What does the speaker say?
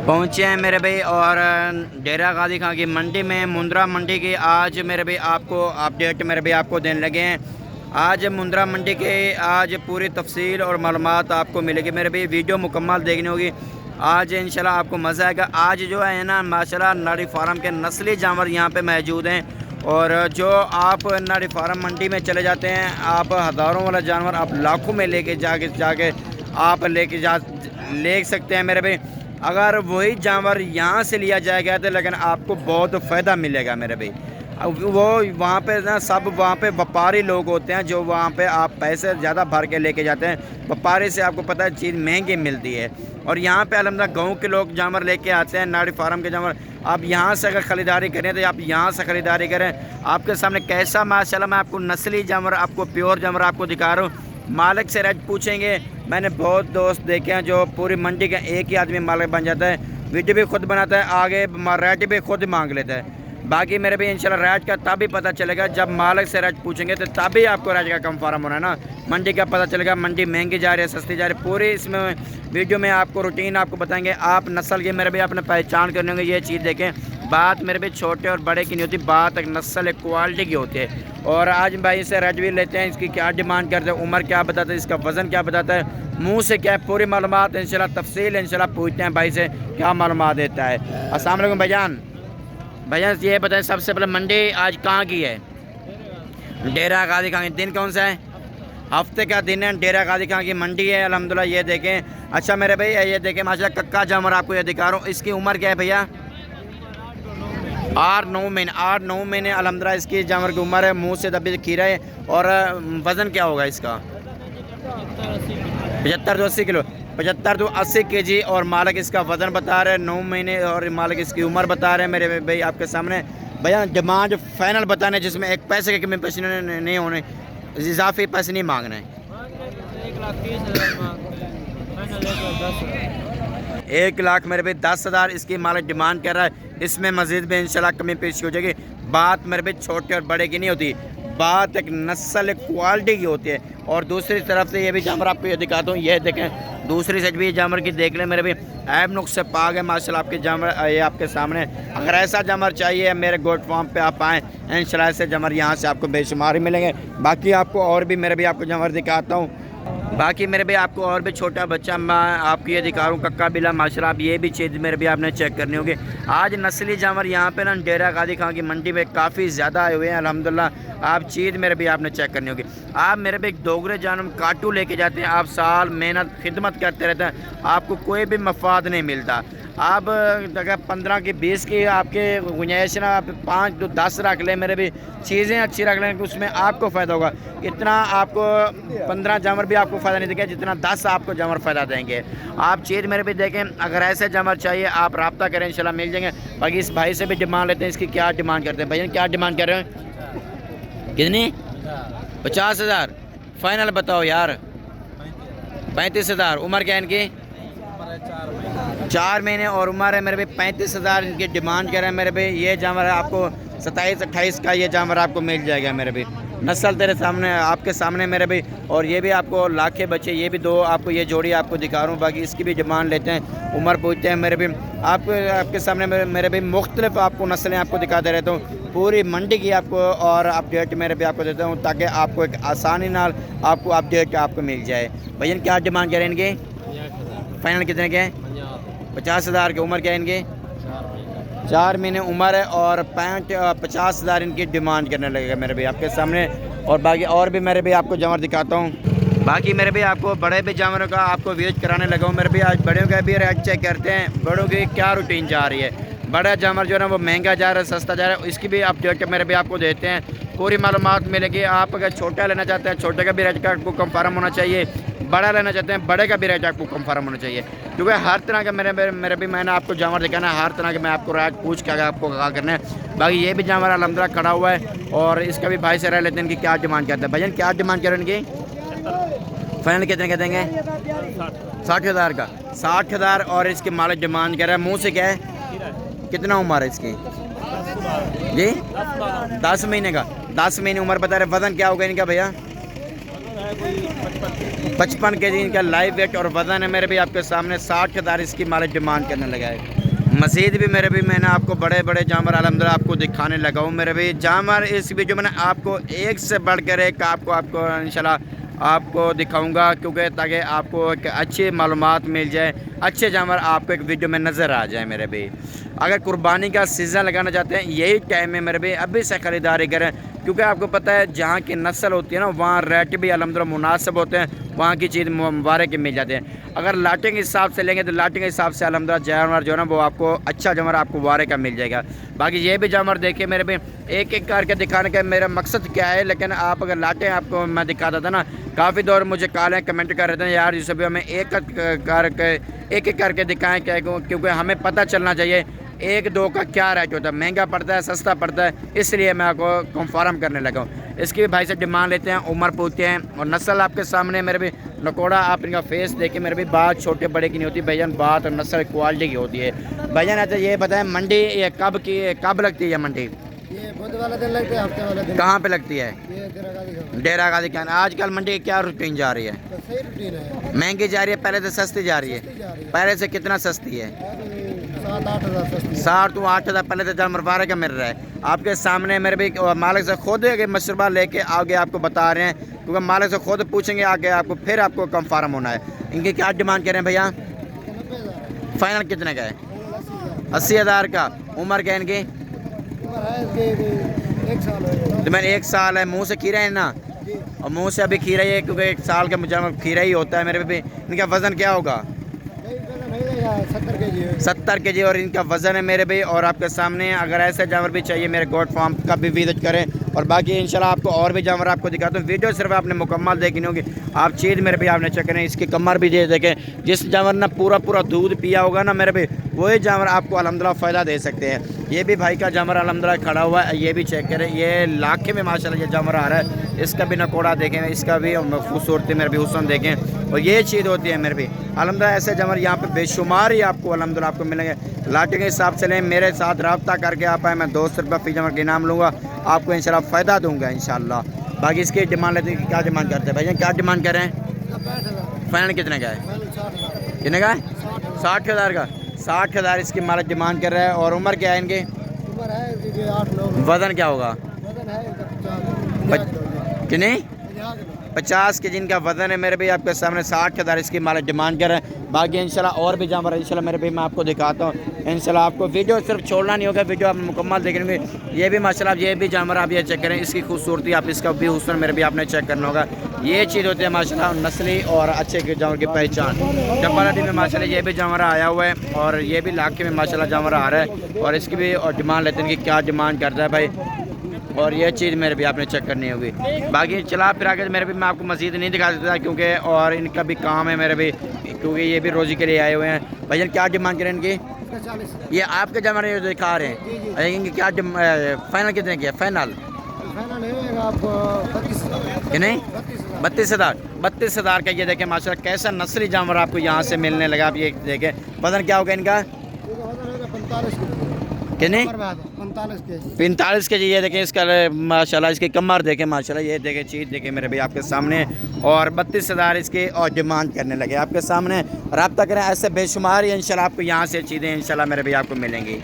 पहुँचे हैं मेरे भाई और डेरा गाजी खां की मंडी में मुंद्रा मंडी की आज मेरे भाई आपको अपडेट मेरे भाई आपको देने लगे हैं। आज मुंद्रा मंडी के आज पूरी तफसील और मालूमात आपको मिलेगी मेरे भाई, वीडियो मुकम्मल देखनी होगी। आज इंशाल्लाह आपको मज़ा आएगा। आज जो है ना माशाल्लाह नाड़ी फार्म के नस्ली जानवर यहाँ पे मौजूद हैं और जो आप नाड़ी फार्म मंडी में चले जाते हैं आप हज़ारों वाला जानवर आप लाखों में लेके जाके आप ले सकते हैं मेरे भाई। अगर वही जानवर यहाँ से लिया जाएगा तो लेकिन आपको बहुत फ़ायदा मिलेगा मेरे भाई। वो वहाँ पे ना सब वहाँ पे व्यापारी लोग होते हैं जो वहाँ पे आप पैसे ज़्यादा भर के लेके जाते हैं। व्यापारी से आपको पता है चीज़ महंगी मिलती है और यहाँ पे अलहमदिल्ला गाँव के लोग जानवर लेके आते हैं नाड़ी फार्म के जानवर। आप यहाँ से अगर ख़रीदारी करें तो आप यहाँ से ख़रीदारी करें। आपके सामने कैसा माशाल्लाह मैं आपको नस्ली जानवर आपको प्योर जानवर आपको दिखा रहा हूँ। मालिक से रेट पूछेंगे। मैंने बहुत दोस्त देखे हैं जो पूरी मंडी का एक ही आदमी मालिक बन जाता है, वीडियो भी खुद बनाता है, आगे रेट भी खुद मांग लेता है। बाकी मेरे भी इंशाल्लाह रेट का तभी पता चलेगा जब मालिक से रेट पूछेंगे तो तभी आपको रेट का कंफर्म होना है ना। मंडी का पता चलेगा मंडी महंगी जा रही है सस्ती जा रही है, पूरी इसमें वीडियो में आपको रूटीन आपको बताएंगे। आप नस्ल के मेरे भी अपने पहचान करने होंगे, ये चीज़ देखें। बात मेरे भी छोटे और बड़े की नहीं होती, बात एक नस्ल एक क्वालिटी की होती है। और आज भाई से रेट भी लेते हैं, इसकी क्या डिमांड करते हैं, उम्र क्या बताता है, इसका वज़न क्या बताता है, मुंह से क्या है, पूरी मालूमात इंशाल्लाह तफसील इंशाल्लाह पूछते हैं भाई से क्या मालूमात देता है। अस्सलाम वालेकुम भाईजान। भाईजान ये बताएं सबसे पहले मंडी आज कहाँ की है? डेरा गाजी खां की। दिन कौन सा है? हफ्ते का दिन है, डेरा गाजी खां की मंडी है अल्हम्दुलिल्लाह। ये देखें। अच्छा मेरे भाई ये देखें माशाल्लाह कक्का जानवर आपको ये दिखा रहा हूँ। इसकी उम्र क्या है भैया? 8-9 महीने। 8-9 महीने अल्हम्दुलिल्लाह इसकी जानवर की उम्र है। मुंह से दबी खीरा है। और वज़न क्या होगा इसका? 75 से 80 किलो। 75 से 80 केजी। और मालिक इसका वज़न बता रहे हैं 9 महीने और मालिक इसकी उम्र बता रहे हैं मेरे भाई आपके सामने। भैया डिमांड फाइनल बताने जिसमें एक पैसे के कमी पैसे नहीं होने, इजाफी पैसे नहीं मांगने। 1 लाख मेरे भाई 10,000 इसकी मालिक डिमांड कर रहा है। इसमें मज़ीद भी इंशाल्लाह कमी पेशी हो जाएगी। बात मेरे भाई छोटे और बड़े की नहीं होती, बात एक नस्ल एक क्वालिटी की होती है। और दूसरी तरफ से ये भी जानवर आपको ये दिखाता हूँ, ये देखें दूसरी साइड भी जानवर की देख लें मेरे भी। ऐब नुक्स से पाग है माशाल्लाह आपके जानवर ये आपके सामने। अगर ऐसा जानवर चाहिए मेरे गोट फार्म पे आप आएँ, इंशाल्लाह ऐसे जानवर यहाँ से आपको बेशुमार ही मिलेंगे। बाकी आपको और भी मेरे भी आपको जानवर दिखाता हूँ। बाकी मेरे भी आपको और भी छोटा बच्चा मैं आपको ये दिखा रहा हूँ कक्का बिला माशाल्लाह। आप ये भी चीज़ मेरे भी आपने चेक करनी होगी। आज नस्ली जानवर यहाँ पे ना डेरा गाजी खां की मंडी में काफ़ी ज़्यादा आए हुए हैं अल्हम्दुलिल्लाह। आप चीज़ मेरे भी आपने चेक करनी होगी। आप मेरे भी एक दोगरे जानवर काटू लेके जाते हैं, आप साल मेहनत खिदमत करते रहते हैं, आपको कोई भी मफाद नहीं मिलता। आप अगर 15 की 20 की आपके गुंजाइश ना, आप 5 तो 10 रख लें मेरे भी, चीज़ें अच्छी रख लें, उसमें आपको फ़ायदा होगा। इतना आपको 15 जानवर भी आपको फ़ायदा नहीं देंगे जितना 10 आपको जानवर फ़ायदा देंगे। आप चीज़ मेरे भी देखें। अगर ऐसे जानवर चाहिए आप रब्ता करें, इंशाल्लाह मिल जाएंगे। बाकी इस भाई से भी डिमांड लेते हैं, इसकी क्या डिमांड करते हैं भैया, क्या डिमांड कर रहे हैं? कितनी? 50,000 फाइनल बताओ यार। 35,000। उम्र क्या है इनकी? 4 महीने और उम्र है मेरे भाई। 35,000 इनकी डिमांड कर रहे हैं मेरे भाई। ये जानवर है आपको 27-28 का ये जानवर आपको मिल जाएगा मेरे भाई। नस्ल तेरे सामने आपके सामने मेरे भाई। और ये भी आपको लाखे बच्चे, ये भी 2 आपको ये जोड़ी आपको दिखा रहा हूँ। बाकी इसकी भी डिमांड लेते हैं, उम्र पूछते हैं मेरे भाई। आपके सामने मेरे भाई मुख्तलिफ आपको नस्लें आपको दिखाते रहता हूँ पूरी मंडी की आपको। और अपडेट मेरे भी आपको देता हूँ ताकि आपको एक आसानी नाल आपको अपडेट आपको मिल जाए। भैया क्या डिमांड करें इनकी? फाइनल कितने के? 50,000 की। उम्र क्या है इनकी? 4 महीने उम्र है और 50,000 इनकी डिमांड करने लगेगा मेरे भी आपके सामने। और बाकी और भी मेरे भी आपको जानवर दिखाता हूँ। बाकी मेरे भी आपको बड़े भी जानवरों का आपको विजिट कराने लगा हूँ मेरे भी। आज बड़ों का भी रेट चेक करते हैं, बड़ों की क्या रूटीन जा रही है। बड़ा जानवर जो है ना वो महंगा जा रहा है सस्ता जा रहा है, इसकी भी अपडेट मेरे भी आपको देते हैं, पूरी मालूमात मिलेगी। आप अगर छोटा लेना चाहते हैं छोटे का भी रेट का आपको कंफर्म होना चाहिए, बड़ा लेना चाहते हैं बड़े का भी रेट आपको कंफर्म होना चाहिए। क्योंकि हर तरह का मेरे भी मैंने आपको जानवर दिखाना है, हर तरह के मैं आपको रेट पूछ के आपको कहा करना है। बाकी ये भी जानवर अल्हम्दुलिल्लाह खड़ा हुआ है और इसका भी भाई से रह लेते हैं इनकी क्या डिमांड करते हैं। भैया क्या डिमांड करें इनकी? फाइनल कितने के देंगे? 60,000 का। 60,000 और इसकी मालिक डिमांड कर रहा है। मुँह से क्या है? कितना उम्र है इसकी? जी 10 महीने का। 10 महीने उम्र बता रहे। वज़न क्या होगा इनका भैया? है कोई 55 के जी इनका लाइव वेट और वज़न है मेरे भी आपके सामने। 60,000 इसकी मालिक डिमांड करने लगा है। मज़ीद भी मेरे भी मैंने आपको बड़े बड़े जानवर अल्हम्दुलिल्लाह आपको दिखाने लगा हूँ मेरे भी जानवर। इस वीडियो में आपको एक से बढ़कर एक आपको इंशाल्लाह आपको दिखाऊंगा, क्योंकि ताकि आपको एक अच्छी मालूमात मिल जाए, अच्छे जानवर आपको एक वीडियो में नज़र आ जाए मेरे भी। अगर कुर्बानी का सीज़न लगाना चाहते हैं यही टाइम है मेरे भी, अभी से ख़रीदारी करें, क्योंकि आपको पता है जहाँ की नस्ल होती है ना वहाँ रेट भी अल्हम्दुलिल्लाह मुनासिब होते हैं, वहाँ की चीज़ मुबारक की मिल जाती है। अगर लाटे के हिसाब से लेंगे तो लाटे के हिसाब से अल्हम्दुलिल्लाह जानवर जो है ना वो आपको अच्छा जानवर आपको वारे का मिल जाएगा। बाकी ये भी जानवर देखिए मेरे भी, एक एक करके दिखाने का मेरा मकसद क्या है, लेकिन आप अगर लाटे आपको मैं दिखाता था ना, काफ़ी दौर मुझे कॉल कमेंट कर रहे थे यार यूसुफ भाई हमें एक एक करके दिखाएं क्या, क्योंकि हमें पता चलना चाहिए एक दो का क्या रेट होता है, महंगा पड़ता है सस्ता पड़ता है, इसलिए मैं आपको कंफर्म करने लगा हूँ। इसकी भी भाई से डिमांड लेते हैं, उम्र पूछते हैं और नस्ल आपके सामने मेरे भी। नकोड़ा आप इनका फेस देखिए मेरे भी, बात छोटे बड़े की नहीं होती भाईजान, बात और नस्ल क्वालिटी की होती है भाईजान। अच्छा ये बताएं मंडी ये कब लगती है मंडी? ये बुध वाला दिन लगता है, हफ्ते वाला दिन। कहाँ पे लगती है? ये डेरा गाजी खान। आजकल मंडी की क्या रूटीन जा रही है? तो सही रूटीन है, महंगी जा रही है पहले से सस्ती जा रही है? पहले से कितना सस्ती है? 7-8 हज़ार सस्ती। 7 to 8 हज़ार पहले तो जानवर बारह का मिल रहा है आपके सामने मेरे भी। मालिक से खुद मशरूबा लेके आगे आपको बता रहे हैं, क्योंकि मालिक से खुद पूछेंगे आगे आपको, फिर आपको कंफर्म होना है। इनकी क्या डिमांड करें भैया? 90,000। फाइनल कितने का है? 80,000 का। उम्र क्या इनकी? उम्र है इसकी 1 साल है। तो मैंने 1 साल है, मुँह से खीरा है ना, और मुँह से अभी खीरा ही है, क्योंकि 1 साल का जानवर खीरा ही होता है मेरे भी। इनका वज़न क्या होगा? 70 के जी। 70 के जी और इनका वज़न है मेरे भी। और आपके सामने अगर ऐसे जानवर भी चाहिए मेरे गोट फार्म का भी विजिट करें, और बाकी इंशाल्लाह आपको और भी जानवर आपको दिखाता हूँ। वीडियो सिर्फ आपने मुकम्मल देखनी होगी, आप चीज़ मेरे भी आपने चेक करें। इसकी कमर भी ये देखें, जिस जानवर ने पूरा दूध पिया होगा ना मेरे भी, वही जानवर आपको अल्हम्दुलिल्लाह फ़ायदा दे सकते हैं। ये भी भाई का जानवर अल्हम्दुलिल्लाह खड़ा हुआ है, ये भी चेक करें, ये लाखे में माशाल्लाह ये जानवर आ रहा है। इसका भी नकोड़ा देखें, इसका भी खूबसूरती मेरे भी हुस्न देखें, और ये चीज़ होती है मेरे भी अल्हम्दुलिल्लाह। ऐसे जानवर यहाँ पे बेशुमार ही आपको अल्हम्दुलिल्लाह आपको मिलेंगे। लाटे के हिसाब से लें, मेरे साथ रब्ता करके आप आए, मैं 200 रुपये फी जानवर के इनाम लूँगा, आपको इंशाल्लाह फ़ायदा दूँगा इंशाल्लाह। बाकी इसकी डिमांड लेते हैं, क्या डिमांड करते हैं भैया, क्या डिमांड करें? 65,000। फाइनल कितने का है? 60,000। कितने का है? 60,000 का। 60,000 इसकी मालिक डिमांड कर रहा है। और उम्र क्या है इनकी? उम्र है इसकी 8-9। वज़न क्या होगा? वजन है इसका 50 कितने? 50। 50 के जिनका वज़न है मेरे भी आपके सामने। 60,000 इसकी मालिक डिमांड कर रहे हैं। बाकी इंशाल्लाह और भी जानवर इंशाल्लाह मेरे भी मैं आपको दिखाता हूँ इंशाल्लाह। आपको वीडियो सिर्फ छोड़ना नहीं होगा, वीडियो आप मुकम्मल देखेंगे। ये भी माशाल्लाह ये भी जानवर आप ये चेक करें, इसकी खूबसूरती आप इसका भी हुस्न मेरे भी आपने चेक करना होगा। ये चीज़ होती है माशाल्लाह नस्ली और अच्छे के जानवर की पहचान। चंपालाटी में माशाल्लाह ये भी जानवर आया हुआ है, और ये भी लाखे में माशाल्लाह जानवर आ रहा है, और इसकी भी और डिमांड लेते हैं कि क्या डिमांड करता है भाई, और ये चीज़ मेरे भी आपने चेक करनी होगी। बाकी चला फिर आगे मेरे भी मैं आपको मज़ीद नहीं दिखा देता, क्योंकि और इनका भी काम है मेरे भी, क्योंकि ये भी रोज़ी के लिए आए हुए हैं। भैया क्या डिमांड करें इनकी? 40। ये आपके जानवर जो दिखा रहे हैं इनकी क्या फाइनल कितने की है? फाइनल फाइनल है आपको 32,000। कि नहीं? 32,000। 32,000 का। ये देखें माशाल्लाह कैसा नस्ली जानवर आपको यहाँ से मिलने लगा। आप ये देखें वज़न क्या होगा इनका? 45 किलो। कितने? 45 के जी। 45 के जी। ये देखें इसका माशाल्लाह इसकी कमर देखें माशाल्लाह, ये देखें चीज़ देखें मेरे भी आपके सामने। और 32,000 इसके और डिमांड करने लगे आपके सामने। रब्ता करें, ऐसे बेशुमार ही इंशाल्लाह आपको यहाँ से चीज़ें इंशाल्लाह मेरे भी आपको मिलेंगी।